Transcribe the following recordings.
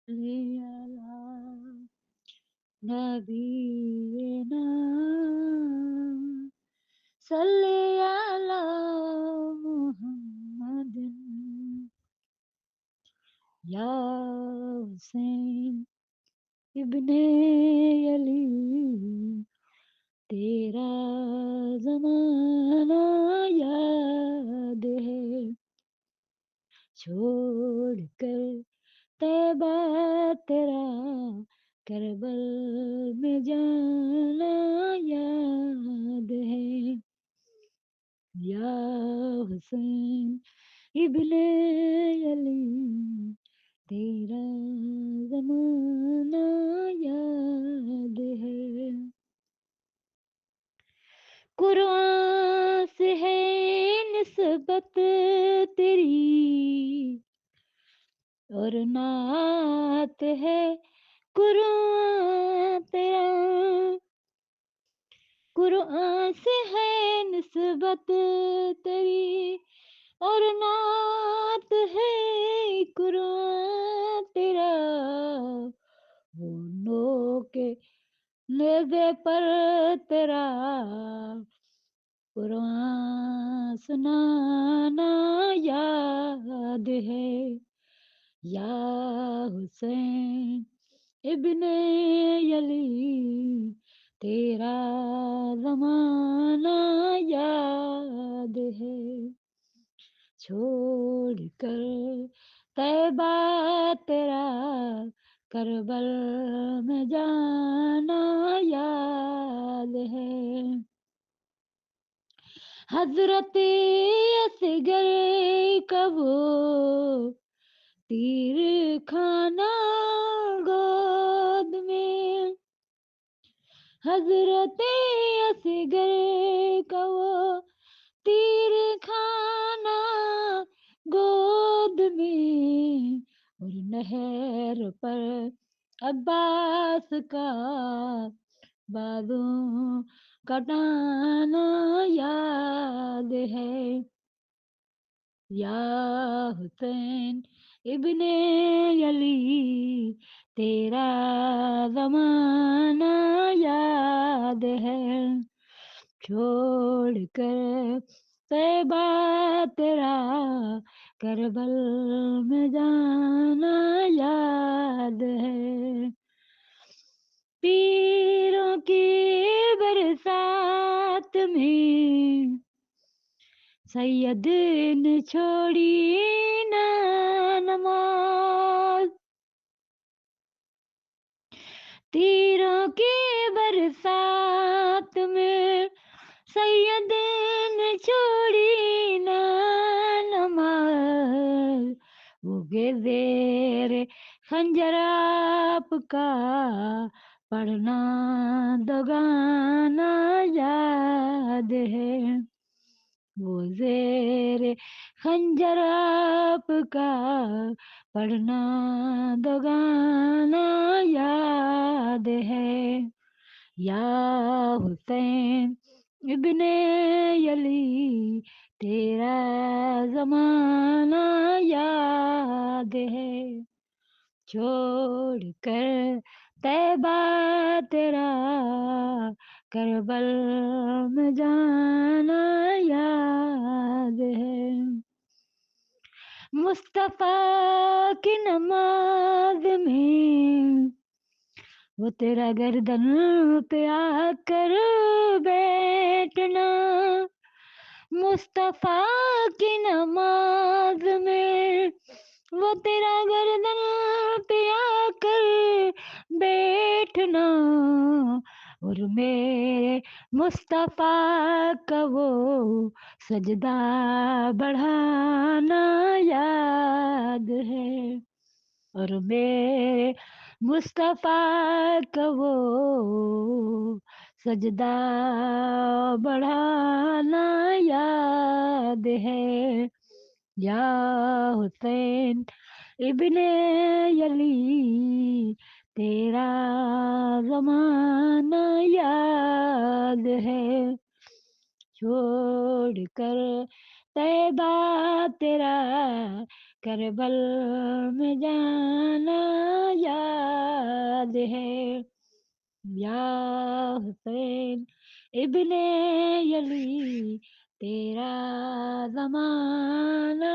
صلی علی نبینا صلی علی محمد یا حسین ابن علی تیرا زمانہ یاد ہے چھوڑ کر طیبہ تیرا کربل میں جانا یاد ہے یا حسین ابن علی تیرا زمانہ یاد ہے قرآن سے ہے نسبت تیری اور نعت ہے قرآن تیرا قرآن سے ہے نسبت تیری اور نعت ہے قرآن تیرا وہ نو کے نیزے پر تیرا قرآن سنانا یاد ہے یا حسین ابن علی تیرا زمانہ یاد ہے چھوڑ کر طیبہ تیرا کربل میں جانا یاد ہے حضرت اصغر کا وہ تیر کھانا گود میں حضرت اصغر کا وہ تیر کھانا گود میں اور نہر پر عباس کا بازو کٹانا یاد ہے یا حسین ابن علی تیرا زمانہ یاد ہے چھوڑ کر طیبہ تیرا کربل میں جانا یاد ہے پیروں کی برسات میں سید نے چھوڑی نا نماز تیروں کی برسات میں سید نے چھوڑی نا نماز وہ زیر خنجر آپ کا پڑھنا دگانا یاد ہے وہ زیر خنجر آپ کا پڑھنا دگانا یاد ہے یا حسین ابن علی تیرا زمانہ یاد ہے چھوڑ کر طیبہ تیرا کربل میں جانا یاد ہے مصطفیٰ کی نماز میں وہ تیرا گردن پہ آ کر بیٹھنا مصطفیٰ کی نماز میں وہ تیرا گردن پہ آ کر بیٹھنا اور میرے مصطفیٰ کا وہ سجدہ بڑھانا یاد ہے اور میرے مصطفیٰ کا وہ سجدہ بڑھانا یاد ہے یا حسین ابن علی تیرا زمانہ یاد ہے چھوڑ کر طیبہ تیرا کربل میں جانا یاد ہے یا حسین ابن علی تیرا زمانہ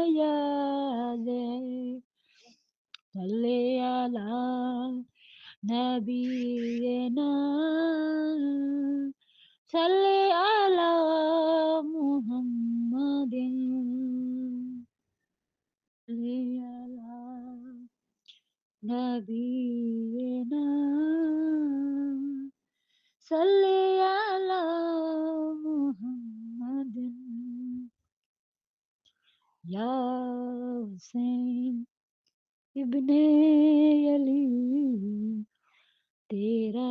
یاد ہے صلی علی نبینا صلی علی محمد صلی علی نبینا صلی علی محمد یا حسین ابن علی تیرا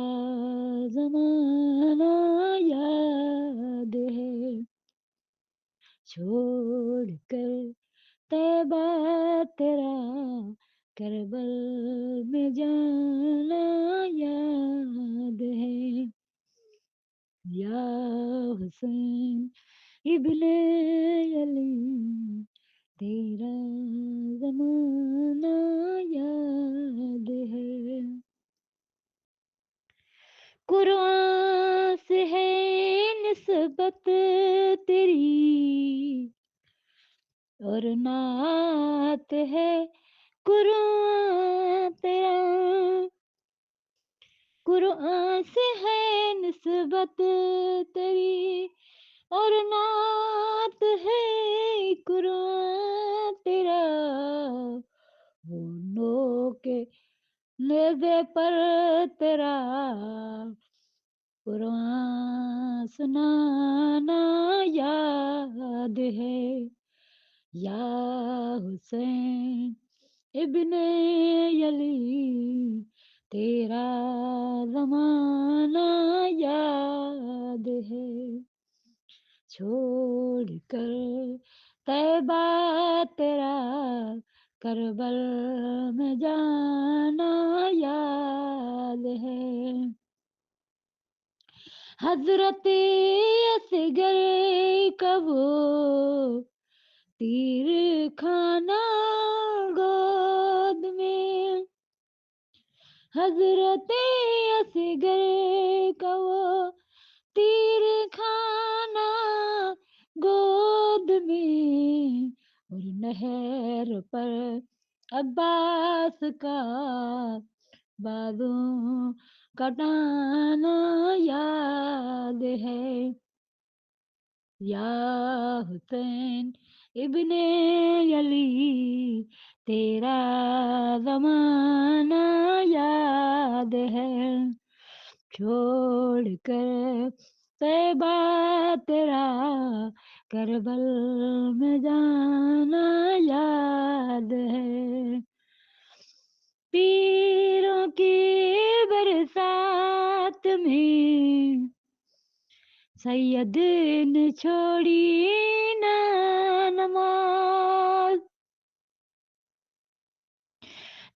زمانہ یاد ہے چھوڑ کر طیبہ تیرا کربل میں جانا یاد ہے یا حسین ابن علی تیرا زمانہ یاد ہے قرآن سے ہے نسبت تیری اور نعت ہے قرآن تیرا قرآن سے ہے نسبت تیری اور نعت ہے قرآن تیرا ہونوں کے نیزے پر تیرا قرآن سنانا یاد ہے یا حسین ابن علی تیرا زمانہ یاد ہے چھوڑ کر طیبہ تیرا کربل میں جانا یاد ہے حضرت اصغر کا وہ تیر کھانا گود میں حضرت اصغر کا وہ تیر کھانا گود میں اور نہر پر عباس کا بازو کٹانا یاد ہے یا حسین ابن علی تیرا زمانہ یاد ہے چھوڑ کر طیبہ تیرا کربل میں جانا یاد ہے پیروں کی برسات میں سید نے چھوڑی نا نماز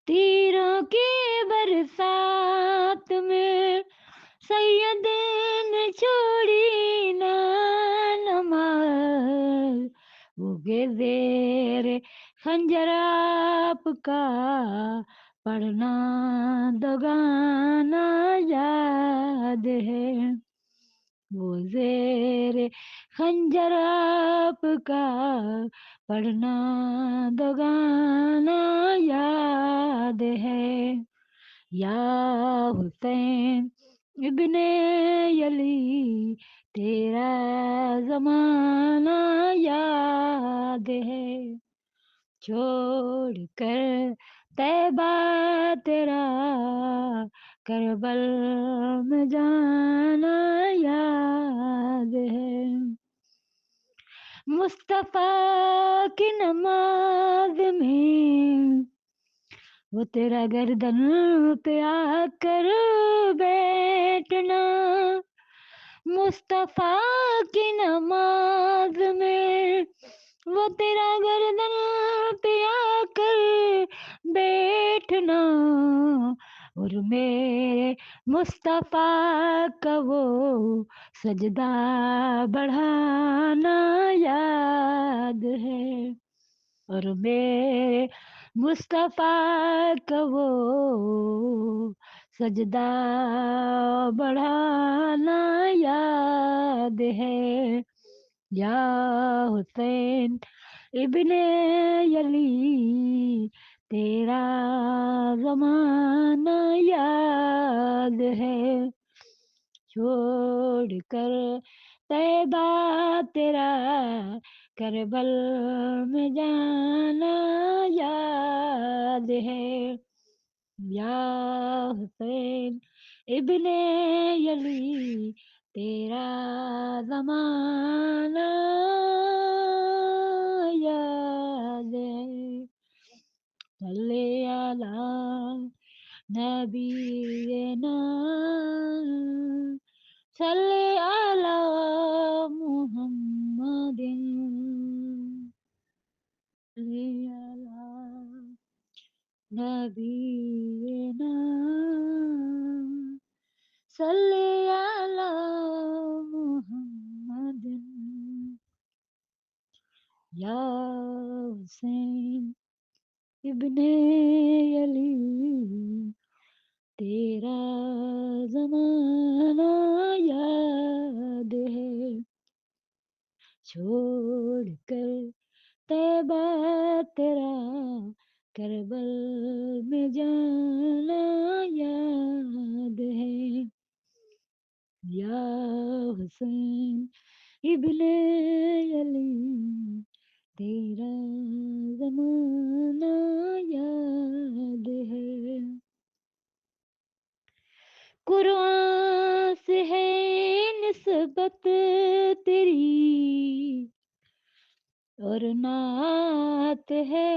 تیروں کی برسات میں سید نے چھوڑی نا نماز وہ زیر خنجر آپ کا پڑھنا دگانا یاد ہے وہ زیر خنجر آپ کا پڑھنا دگانا یاد ہے یا حسین ابن علی تیرا زمانہ یاد ہے چھوڑ کر طیبہ تیرا کربل میں جانا یاد ہے مصطفیٰ کی نماز میں وہ تیرا گردن پہ آ کر بیٹھنا مصطفیٰ کی نماز میں وہ تیرا گردن پہ آ کر بیٹھنا اور میرے مصطفیٰ کا وہ سجدہ بڑھانا یاد ہے اور میرے مصطفیٰ کا وہ سجدہ بڑھانا یاد ہے، یا حسین ابن علی تیرا زمانہ یاد ہے، چھوڑ کر طیبہ تیرا کربل میں جانا یاد ہے، یا حسین ابن علی تیرا زمانہ یاد ہے، صلی علی نبینا صلی علی محمد صلی علی نبینا صلی علی محمد، یا حسین ابن علی تیرا زمانہ یاد ہے، چھوڑ کر طیبہ تیرا کربل میں جانا یاد ہے، یا حسین ابن علی تیرا زمانہ یاد ہے، قرآن سے ہے نسبت تیری اور نعت ہے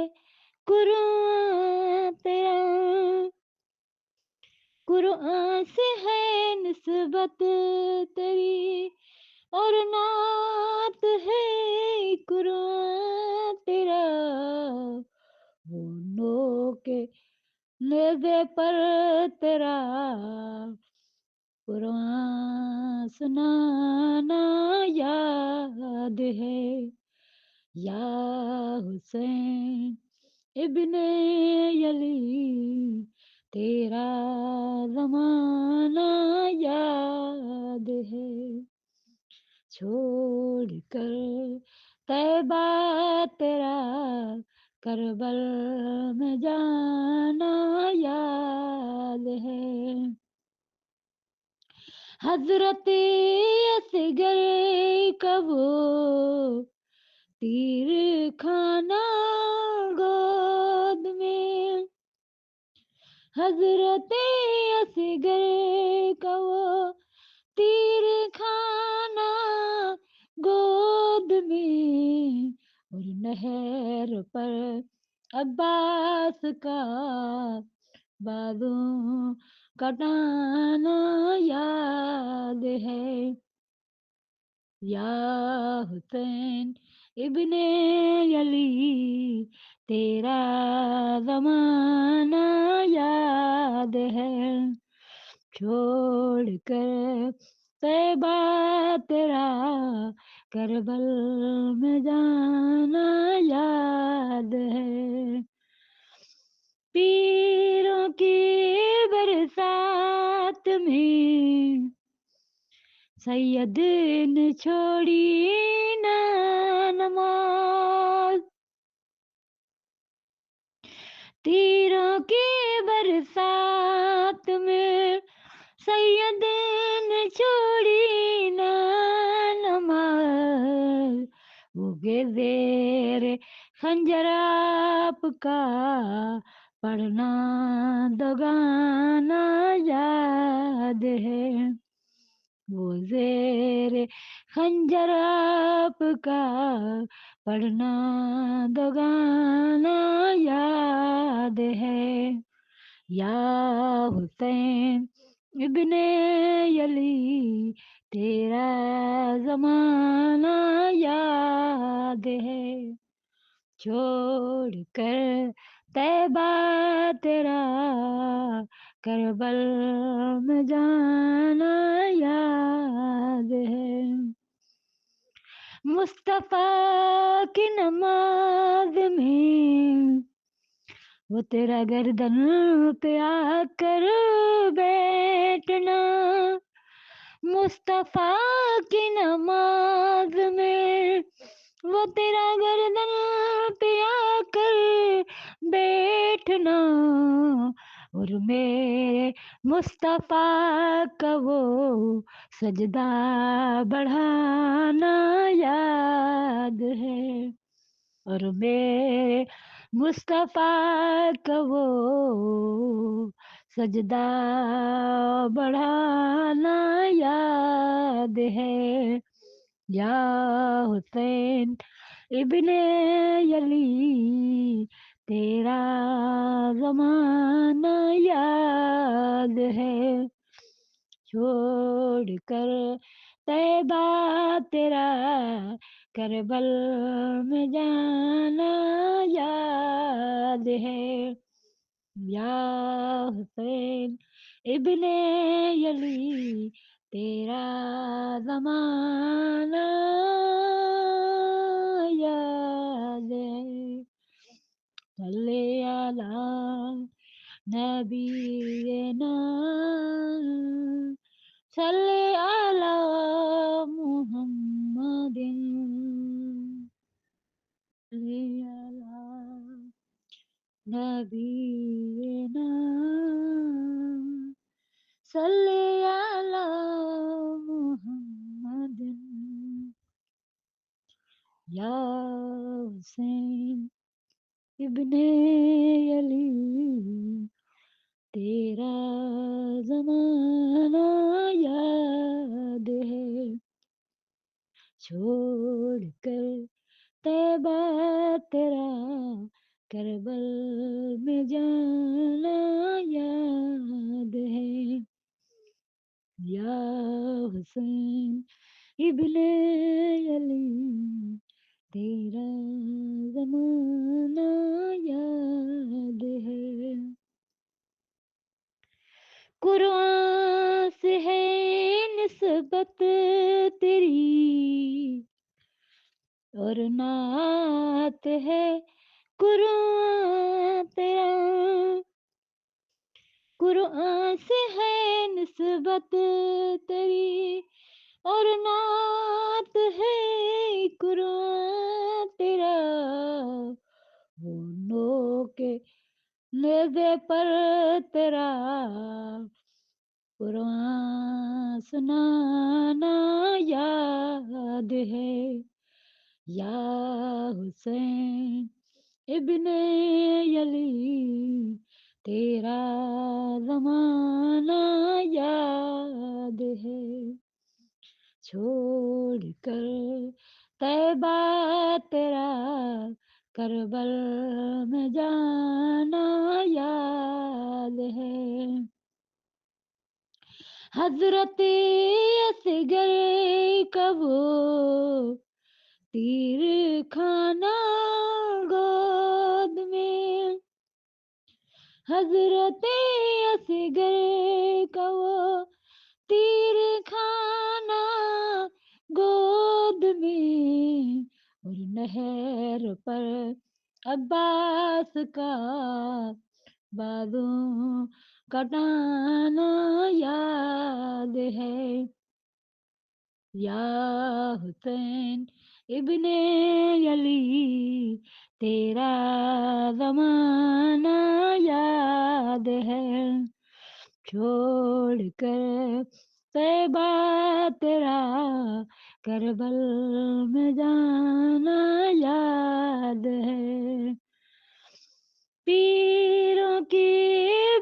قرآن تیرا، قرآن سے ہے نسبت تیری اور نعت ہے قرآن تیرا، وہ نو کے نیزے پر تیرا قرآن سنانا یاد ہے، یا حسین ابن علی تیرا زمانہ یاد ہے، چھوڑ کر طیبہ تیرا کربل میں جانا یاد ہے، حضرت اصغر کا وہ تیر کھانا گود میں، حضرت اصغر کا وہ تیر کھانا گود میں، اور نہر پر عباس کا بازو کٹانا یاد ہے، یا حسین ابن علی تیرا زمانہ یاد ہے، چھوڑ کر طیبہ تیرا کربل میں جانا یاد ہے، پیروں کی برسات میں سید نے چھوڑی نا نماز، تیروں کی برسات میں سید نے چھوڑی نا نماز، وہ زیر خنجر آپ کا پڑھنا دگانا یاد ہے، وہ زیر خنجر آپ کا پڑھنا دگانا یاد ہے، یا حسین ابن علی تیرا زمانہ یاد ہے، چھوڑ کر طیبہ تیرا کربل میں جانا یاد ہے، مصطفیٰ کی نماز میں وہ تیرا گردن پہ آ کر بیٹھنا مصطفیٰ کی نماز میں، وہ تیرا گردن پہ آ کر بیٹھنا اور میرے مصطفیٰ کا وہ سجدہ بڑھانا یاد ہے، اور میرے مصطفیٰ کا وہ سجدہ بڑھانا یاد ہے، یا حسین ابن علی تیرا زمانہ یاد ہے، چھوڑ کر طیبہ تیرا کربل میں جانا یاد ہے، یا حسین ابن علی تیرا زمانہ یاد ہے، صلی علی نبینا صلی علی محمد صلی علی نبینا صلی علی محمد، یا حسین ابن علی تیرا زمانہ یاد ہے، چھوڑ کر طیبہ تیرا کربل میں جانا یاد ہے، یا حسین ابن علی تیرا زمانہ یاد ہے، قرآن سے ہے نسبت تیری اور نعت ہے قرآن تیرا، قرآن سے ہے نسبت تیری اور نعت ہے قرآن تیرا، وہ نو کے نیزے پر تیرا قرآن سنانا یاد ہے، یا حسین ابن علی تیرا زمانہ یاد ہے، چھوڑ کر طیبہ تیرا کربل میں جانا یاد ہے، حضرت اصغر کا وہ تیر کھانا گود میں، حضرت اصغر کا وہ تیر کھانا گود میں، اور نہر پر عباس کا بازو کٹانا یاد ہے، یا حسین ابن علی تیرا زمانہ یاد ہے، چھوڑ کر طیبہ تیرا کربل میں جانا یاد ہے، پیروں کی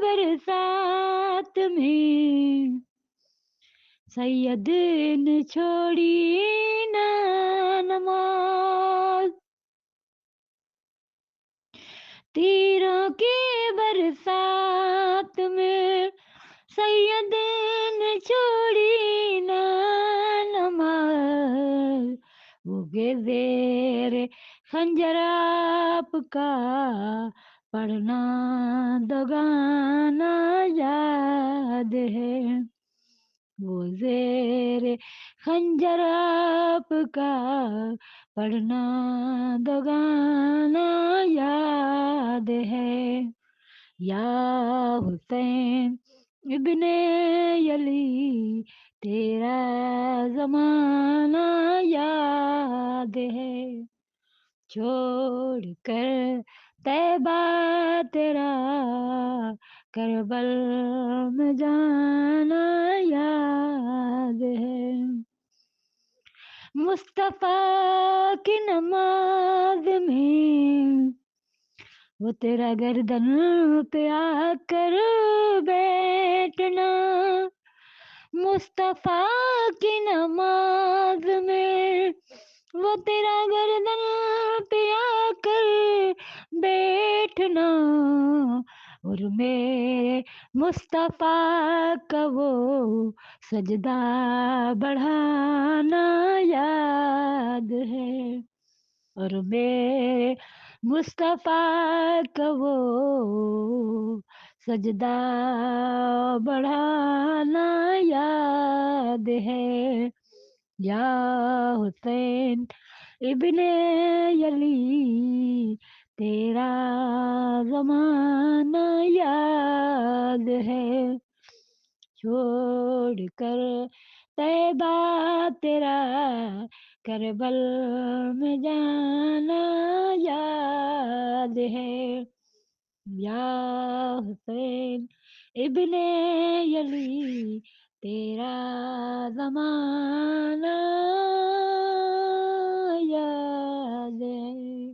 برسات میں سید نے چھوڑی نا نماز، تیروں کی برسات میں سید نے چھوڑی نا نماز، وہ زیر خنجر آپ کا پڑھنا دگانا یاد ہے، وہ زیر خنجر آپ کا پڑھنا دگانا یاد ہے، یا حسین ابن علی تیرا زمانہ یاد ہے، چھوڑ کر طیبہ تیرا کربل میں جانا یاد ہے، مصطفیٰ کی نماز میں وہ تیرا گردن پہ آ کر بیٹھنا، مصطفیٰ کی نماز میں وہ تیرا گردن پہ آ کر بیٹھنا، اور میرے مصطفیٰ کا وہ سجدہ بڑھانا یاد ہے، اور میرے مصطفیٰ کا وہ سجدہ بڑھانا یاد ہے، یا حسین ابن علی تیرا زمانہ یاد ہے، چھوڑ کر طیبہ تیرا کربل میں جانا یاد ہے، یا حسین ابن علی تیرا زمانہ یاد ہے،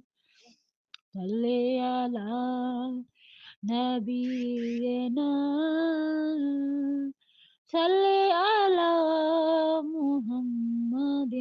صلی علی نبینا صلی علی محمد